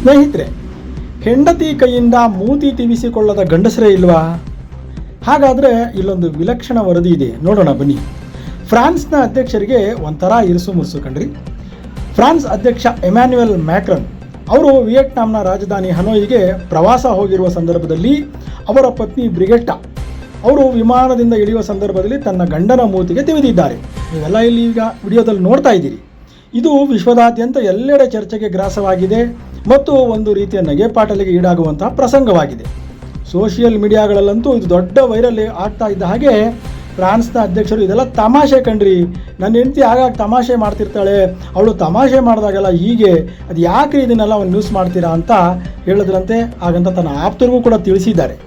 ಸ್ನೇಹಿತರೆ, ಹೆಂಡತಿ ಕೈಯಿಂದ ಮೂತಿ ತಿವಿಸಿಕೊಳ್ಳದ ಗಂಡಸರೇ ಇಲ್ವಾ? ಹಾಗಾದರೆ ಇಲ್ಲೊಂದು ವಿಲಕ್ಷಣ ವರದಿ ಇದೆ, ನೋಡೋಣ ಬನ್ನಿ. ಫ್ರಾನ್ಸ್ನ ಅಧ್ಯಕ್ಷರಿಗೆ ಒಂಥರ ಇರುಸು ಮುರುಸು ಕಣ್ರಿ. ಫ್ರಾನ್ಸ್ ಅಧ್ಯಕ್ಷ ಎಮ್ಯಾನ್ಯುಯಲ್ ಮ್ಯಾಕ್ರನ್ ಅವರು ವಿಯೆಟ್ನಾಂನ ರಾಜಧಾನಿ ಹನೋಯಿಗೆ ಪ್ರವಾಸ ಹೋಗಿರುವ ಸಂದರ್ಭದಲ್ಲಿ ಅವರ ಪತ್ನಿ ಬ್ರಿಗೆಟ್ಟಾ ಅವರು ವಿಮಾನದಿಂದ ಇಳಿಯುವ ಸಂದರ್ಭದಲ್ಲಿ ತನ್ನ ಗಂಡನ ಮೂತಿಗೆ ತಿವಿದಿದ್ದಾರೆ. ನೀವೆಲ್ಲ ಇಲ್ಲಿ ಈಗ ವಿಡಿಯೋದಲ್ಲಿ ನೋಡ್ತಾ ಇದ್ದೀರಿ. ಇದು ವಿಶ್ವದಾದ್ಯಂತ ಎಲ್ಲೆಡೆ ಚರ್ಚೆಗೆ ಗ್ರಾಸವಾಗಿದೆ ಮತ್ತು ಒಂದು ರೀತಿಯ ನಗೆಪಾಟಲಿಗೆ ಈಡಾಗುವಂತಹ ಪ್ರಸಂಗವಾಗಿದೆ. ಸೋಷಿಯಲ್ ಮೀಡಿಯಾಗಳಲ್ಲಂತೂ ಇದು ದೊಡ್ಡ ವೈರಲ್ ಆಗ್ತಾ ಇದ್ದ ಹಾಗೆ ಫ್ರಾನ್ಸ್ನ ಅಧ್ಯಕ್ಷರು ಇದೆಲ್ಲ ತಮಾಷೆ ಕಣ್ರಿ, ನನ್ನ ಹೆಂಡತಿ ಆಗಾಗ ತಮಾಷೆ ಮಾಡ್ತಿರ್ತಾಳೆ, ಅವಳು ತಮಾಷೆ ಮಾಡಿದಾಗೆಲ್ಲ ಹೀಗೆ, ಅದು ಯಾಕೆ ಇದನ್ನೆಲ್ಲ ಒಂದು ನ್ಯೂಸ್ ಮಾಡ್ತೀರಾ ಅಂತ ಹೇಳಿದ್ರಂತೆ. ಹಾಗಂತ ತನ್ನ ಆಪ್ತರಿಗೂ ಕೂಡ ತಿಳಿಸಿದ್ದಾರೆ.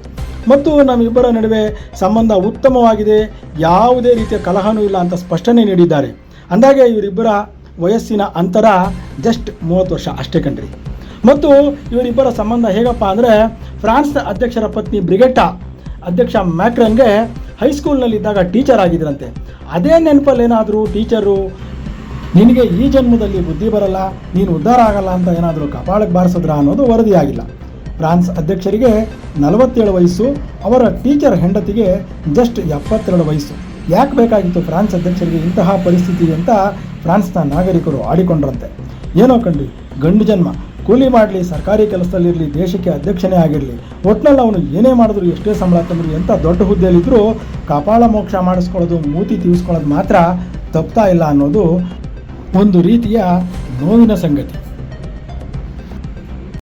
ಮತ್ತು ನಮ್ಮಿಬ್ಬರ ನಡುವೆ ಸಂಬಂಧ ಉತ್ತಮವಾಗಿದೆ, ಯಾವುದೇ ರೀತಿಯ ಕಲಹನೂ ಇಲ್ಲ ಅಂತ ಸ್ಪಷ್ಟನೆ ನೀಡಿದ್ದಾರೆ. ಅಂದಾಗೆ ಇವರಿಬ್ಬರ ವಯಸ್ಸಿನ ಅಂತರ ಜಸ್ಟ್ 30 ವರ್ಷ ಅಷ್ಟೇ ಕಣ್ರಿ. ಮತ್ತು ಇವರಿಬ್ಬರ ಸಂಬಂಧ ಹೇಗಪ್ಪ ಅಂದರೆ, ಫ್ರಾನ್ಸ್ನ ಅಧ್ಯಕ್ಷರ ಪತ್ನಿ ಬ್ರಿಗೆಟ್ಟಾ ಅಧ್ಯಕ್ಷ ಮ್ಯಾಕ್ರನ್ಗೆ ಹೈಸ್ಕೂಲ್ನಲ್ಲಿದ್ದಾಗ ಟೀಚರ್ ಆಗಿದ್ರಂತೆ. ಅದೇ ನೆನಪಲ್ಲೇನಾದರೂ ಟೀಚರು ನಿನಗೆ ಈ ಜನ್ಮದಲ್ಲಿ ಬುದ್ಧಿ ಬರಲ್ಲ, ನೀನು ಉದ್ಧಾರ ಆಗಲ್ಲ ಅಂತ ಏನಾದರೂ ಕಪಾಳಕ್ಕೆ ಬಾರಿಸಿದ್ರ ಅನ್ನೋದು ವರದಿಯಾಗಿಲ್ಲ. ಫ್ರಾನ್ಸ್ ಅಧ್ಯಕ್ಷರಿಗೆ 47 ವಯಸ್ಸು, ಅವರ ಟೀಚರ್ ಹೆಂಡತಿಗೆ ಜಸ್ಟ್ 72 ವಯಸ್ಸು. ಯಾಕೆ ಬೇಕಾಗಿತ್ತು ಫ್ರಾನ್ಸ್ ಅಧ್ಯಕ್ಷರಿಗೆ ಇಂತಹ ಪರಿಸ್ಥಿತಿ ಅಂತ ಫ್ರಾನ್ಸ್ನ ನಾಗರಿಕರು ಆಡಿಕೊಂಡ್ರಂತೆ. ಏನೋ ಕಂಡ್ರಿ, ಗಂಡು ಜನ್ಮ, ಕೂಲಿ ಮಾಡಲಿ, ಸರ್ಕಾರಿ ಕೆಲಸದಲ್ಲಿರಲಿ, ದೇಶಕ್ಕೆ ಅಧ್ಯಕ್ಷನೇ ಆಗಿರಲಿ, ಒಟ್ಟಿನಲ್ಲಿ ಅವನು ಏನೇ ಮಾಡಿದ್ರು, ಎಷ್ಟೇ ಸಂಬಳ ತಂದ್ರು, ಎಂಥ ದೊಡ್ಡ ಹುದ್ದೆಯಲ್ಲಿದ್ದರೂ ಕಪಾಳ ಮೋಕ್ಷ ಮಾಡಿಸ್ಕೊಳ್ಳೋದು, ಮೂತಿ ತೀವಿಸ್ಕೊಳ್ಳೋದು ಮಾತ್ರ ತಪ್ತಾ ಇಲ್ಲ ಅನ್ನೋದು ಒಂದು ರೀತಿಯ ನೋವಿನ ಸಂಗತಿ.